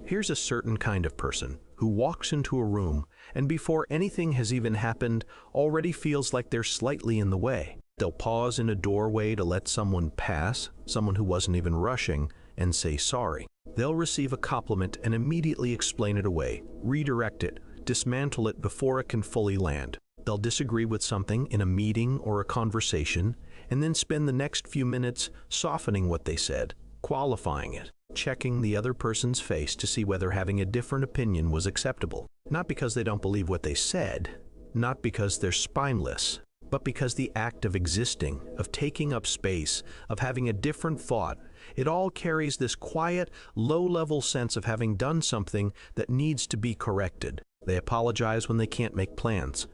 Here's a certain kind of person who walks into a room and before anything has even happened already feels like they're slightly in the way. They'll pause in a doorway to let someone pass, someone who wasn't even rushing, and say sorry. They'll receive a compliment and immediately explain it away, redirect it, dismantle it before it can fully land. They'll disagree with something in a meeting or a conversation, and then spend the next few minutes softening what they said, qualifying it, checking the other person's face to see whether having a different opinion was acceptable. Not because they don't believe what they said, not because they're spineless, but because the act of existing, of taking up space, of having a different thought, it all carries this quiet, low-level sense of having done something that needs to be corrected. They apologize when they can't make plans.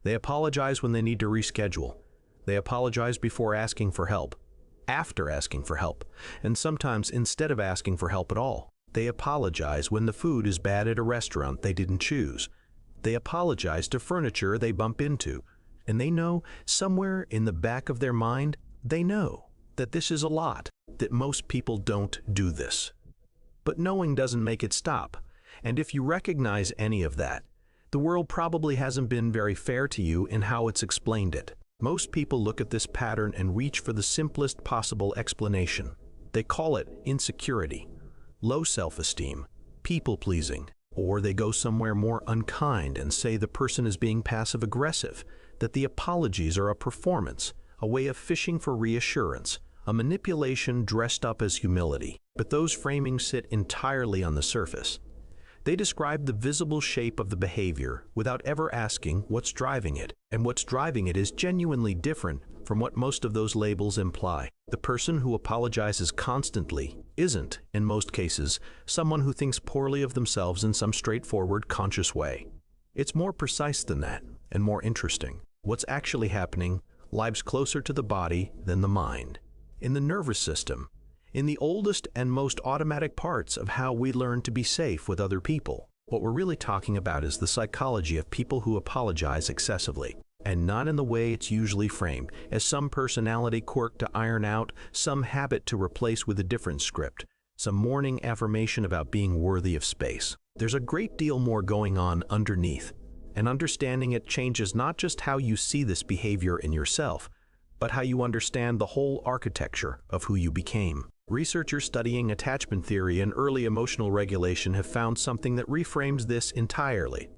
They apologize when they need to reschedule. They apologize before asking for help, after asking for help, and sometimes instead of asking for help at all. They apologize when the food is bad at a restaurant they didn't choose. They apologize to furniture they bump into. And they know, somewhere in the back of their mind, they know that this is a lot, that most people don't do this. But knowing doesn't make it stop. And if you recognize any of that, the world probably hasn't been very fair to you in how it's explained it. Most people look at this pattern and reach for the simplest possible explanation. They call it insecurity, low self-esteem, people-pleasing, or they go somewhere more unkind and say the person is being passive-aggressive, that the apologies are a performance, a way of fishing for reassurance, a manipulation dressed up as humility. But those framings sit entirely on the surface. They describe the visible shape of the behavior without ever asking what's driving it, and what's driving it is genuinely different from what most of those labels imply. The person who apologizes constantly isn't, in most cases, someone who thinks poorly of themselves in some straightforward, conscious way. It's more precise than that, and more interesting. What's actually happening lies closer to the body than the mind. In the nervous system, in the oldest and most automatic parts of how we learn to be safe with other people. What we're really talking about is the psychology of people who apologize excessively, and not in the way it's usually framed, as some personality quirk to iron out, some habit to replace with a different script, some morning affirmation about being worthy of space. There's a great deal more going on underneath, and understanding it changes not just how you see this behavior in yourself, but how you understand the whole architecture of who you became. Researchers studying attachment theory and early emotional regulation have found something that reframes this entirely.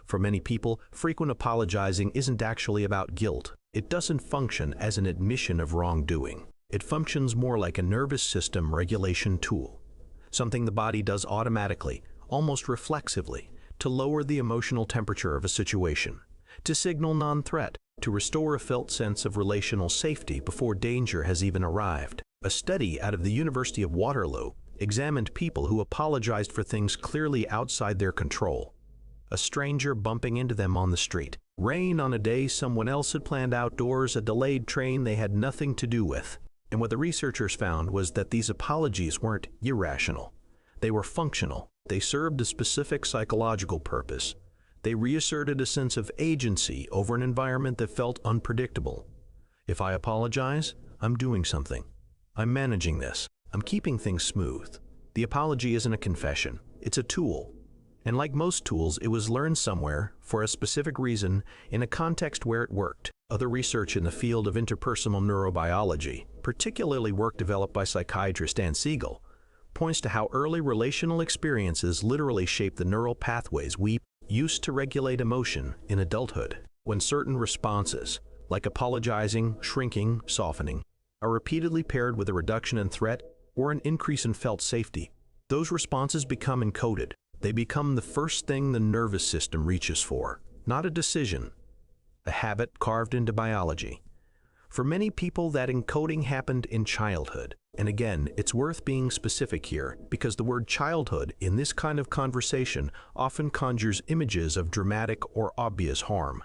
For many people, frequent apologizing isn't actually about guilt. It doesn't function as an admission of wrongdoing. It functions more like a nervous system regulation tool, something the body does automatically, almost reflexively, to lower the emotional temperature of a situation, to signal non-threat, to restore a felt sense of relational safety before danger has even arrived. A study out of the University of Waterloo examined people who apologized for things clearly outside their control. A stranger bumping into them on the street, rain on a day someone else had planned outdoors, a delayed train they had nothing to do with. And what the researchers found was that these apologies weren't irrational. They were functional. They served a specific psychological purpose. They reasserted a sense of agency over an environment that felt unpredictable. If I apologize, I'm doing something. I'm managing this. I'm keeping things smooth. The apology isn't a confession. It's a tool. And like most tools, it was learned somewhere, for a specific reason, in a context where it worked. Other research in the field of interpersonal neurobiology, particularly work developed by psychiatrist Dan Siegel, points to how early relational experiences literally shape the neural pathways we use to regulate emotion in adulthood. When certain responses, like apologizing, shrinking, softening, are repeatedly paired with a reduction in threat or an increase in felt safety, those responses become encoded. They become the first thing the nervous system reaches for, not a decision, a habit carved into biology. For many people, that encoding happened in childhood. And again, it's worth being specific here, because the word childhood in this kind of conversation often conjures images of dramatic or obvious harm.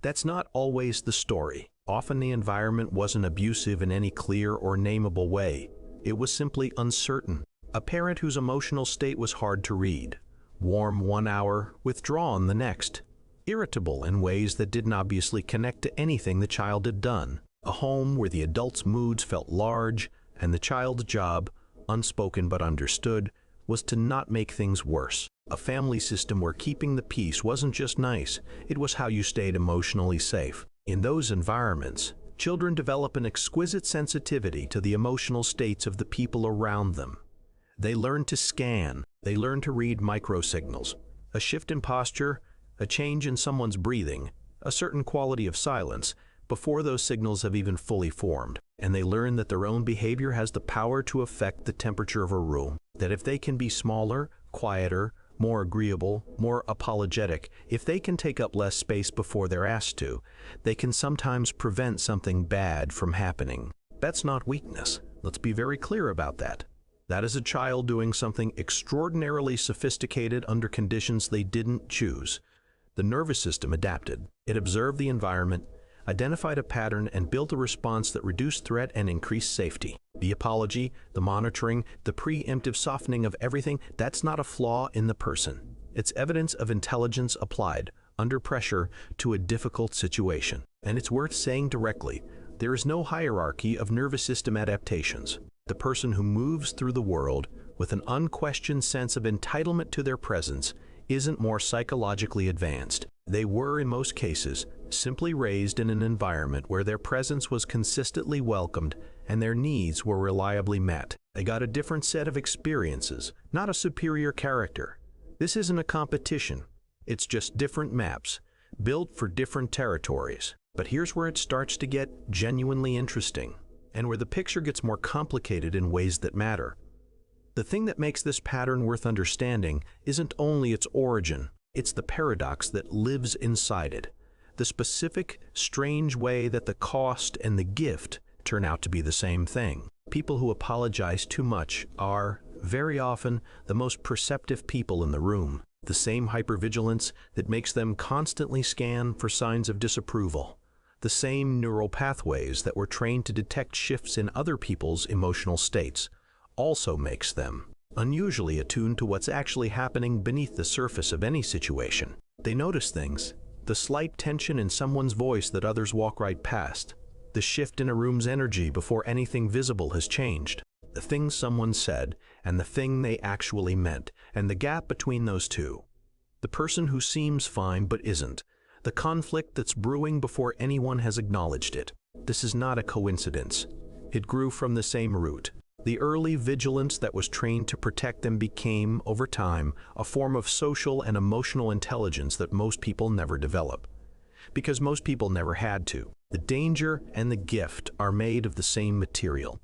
That's not always the story. Often the environment wasn't abusive in any clear or nameable way. It was simply uncertain. A parent whose emotional state was hard to read. Warm one hour, withdrawn the next. Irritable in ways that didn't obviously connect to anything the child had done. A home where the adult's moods felt large and the child's job, unspoken but understood, was to not make things worse. A family system where keeping the peace wasn't just nice, it was how you stayed emotionally safe. In those environments, children develop an exquisite sensitivity to the emotional states of the people around them. They learn to scan, they learn to read microsignals. A shift in posture, a change in someone's breathing, a certain quality of silence, before those signals have even fully formed. And they learn that their own behavior has the power to affect the temperature of a room. That if they can be smaller, quieter, more agreeable, more apologetic, if they can take up less space before they're asked to, they can sometimes prevent something bad from happening. That's not weakness. Let's be very clear about that. That is a child doing something extraordinarily sophisticated under conditions they didn't choose. The nervous system adapted. It observed the environment, identified a pattern, and built a response that reduced threat and increased safety. The apology, the monitoring, the preemptive softening of everything, that's not a flaw in the person. It's evidence of intelligence applied, under pressure, to a difficult situation. And it's worth saying directly, there is no hierarchy of nervous system adaptations. The person who moves through the world with an unquestioned sense of entitlement to their presence isn't more psychologically advanced. They were, in most cases, simply raised in an environment where their presence was consistently welcomed and their needs were reliably met. They got a different set of experiences, not a superior character. This isn't a competition. It's just different maps, built for different territories. But here's where it starts to get genuinely interesting, and where the picture gets more complicated in ways that matter. The thing that makes this pattern worth understanding isn't only its origin, it's the paradox that lives inside it. The specific, strange way that the cost and the gift turn out to be the same thing. People who apologize too much are, very often, the most perceptive people in the room. The same hypervigilance that makes them constantly scan for signs of disapproval. The same neural pathways that were trained to detect shifts in other people's emotional states also makes them unusually attuned to what's actually happening beneath the surface of any situation. They notice things, the slight tension in someone's voice that others walk right past, the shift in a room's energy before anything visible has changed, the thing someone said and the thing they actually meant, and the gap between those two. The person who seems fine but isn't. The conflict that's brewing before anyone has acknowledged it. This is not a coincidence. It grew from the same root. The early vigilance that was trained to protect them became, over time, a form of social and emotional intelligence that most people never develop. Because most people never had to. The danger and the gift are made of the same material.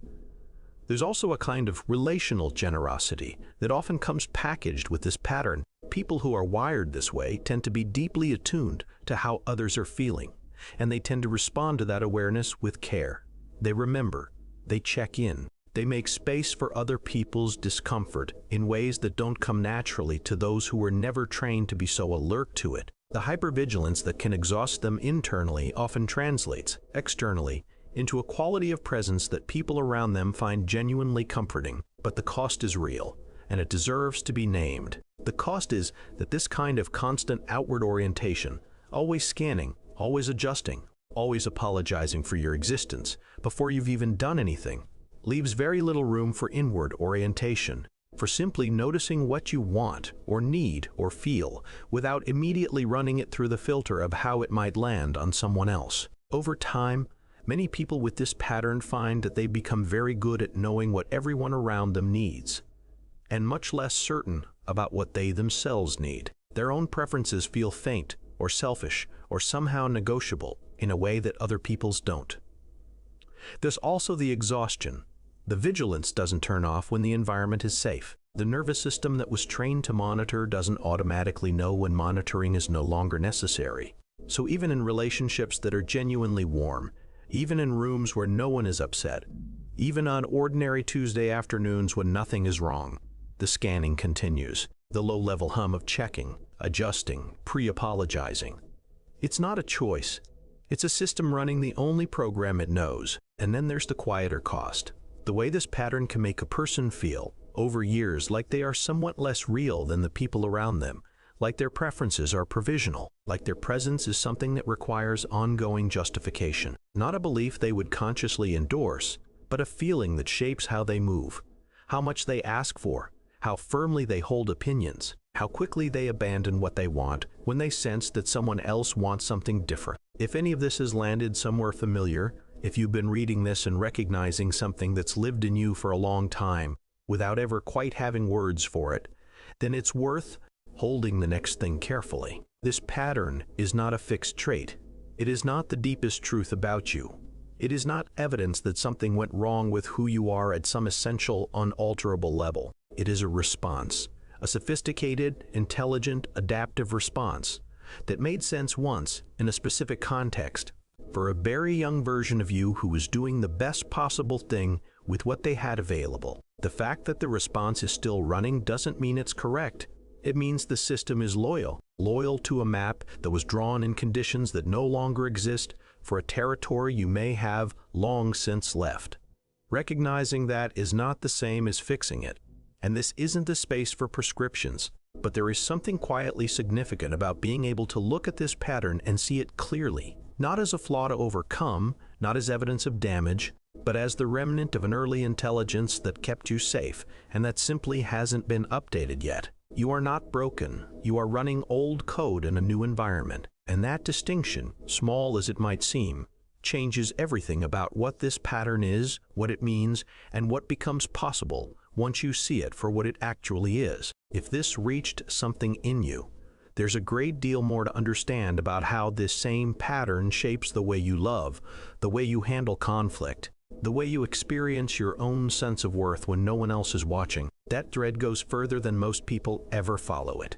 There's also a kind of relational generosity that often comes packaged with this pattern. People who are wired this way tend to be deeply attuned to how others are feeling, and they tend to respond to that awareness with care. They remember, they check in, they make space for other people's discomfort in ways that don't come naturally to those who were never trained to be so alert to it. The hypervigilance that can exhaust them internally often translates, externally, into a quality of presence that people around them find genuinely comforting. But the cost is real, and it deserves to be named. The cost is that this kind of constant outward orientation, always scanning, always adjusting, always apologizing for your existence before you've even done anything, leaves very little room for inward orientation, for simply noticing what you want or need or feel without immediately running it through the filter of how it might land on someone else. Over time, many people with this pattern find that they become very good at knowing what everyone around them needs, and much less certain about what they themselves need. Their own preferences feel faint or selfish or somehow negotiable in a way that other people's don't. There's also the exhaustion. The vigilance doesn't turn off when the environment is safe. The nervous system that was trained to monitor doesn't automatically know when monitoring is no longer necessary. So even in relationships that are genuinely warm, even in rooms where no one is upset, even on ordinary Tuesday afternoons when nothing is wrong, the scanning continues, the low-level hum of checking, adjusting, pre-apologizing. It's not a choice. It's a system running the only program it knows. And then there's the quieter cost. The way this pattern can make a person feel, over years, like they are somewhat less real than the people around them, like their preferences are provisional, like their presence is something that requires ongoing justification. Not a belief they would consciously endorse, but a feeling that shapes how they move, how much they ask for, how firmly they hold opinions, how quickly they abandon what they want when they sense that someone else wants something different. If any of this has landed somewhere familiar, if you've been reading this and recognizing something that's lived in you for a long time without ever quite having words for it, then it's worth holding the next thing carefully. This pattern is not a fixed trait. It is not the deepest truth about you. It is not evidence that something went wrong with who you are at some essential, unalterable level. It is a response, a sophisticated, intelligent, adaptive response that made sense once in a specific context for a very young version of you who was doing the best possible thing with what they had available. The fact that the response is still running doesn't mean it's correct. It means the system is loyal to a map that was drawn in conditions that no longer exist for a territory you may have long since left. Recognizing that is not the same as fixing it, and this isn't the space for prescriptions, but there is something quietly significant about being able to look at this pattern and see it clearly, not as a flaw to overcome, not as evidence of damage, but as the remnant of an early intelligence that kept you safe and that simply hasn't been updated yet. You are not broken. You are running old code in a new environment. And that distinction, small as it might seem, changes everything about what this pattern is, what it means, and what becomes possible once you see it for what it actually is. If this reached something in you, there's a great deal more to understand about how this same pattern shapes the way you love, the way you handle conflict, the way you experience your own sense of worth when no one else is watching. That thread goes further than most people ever follow it.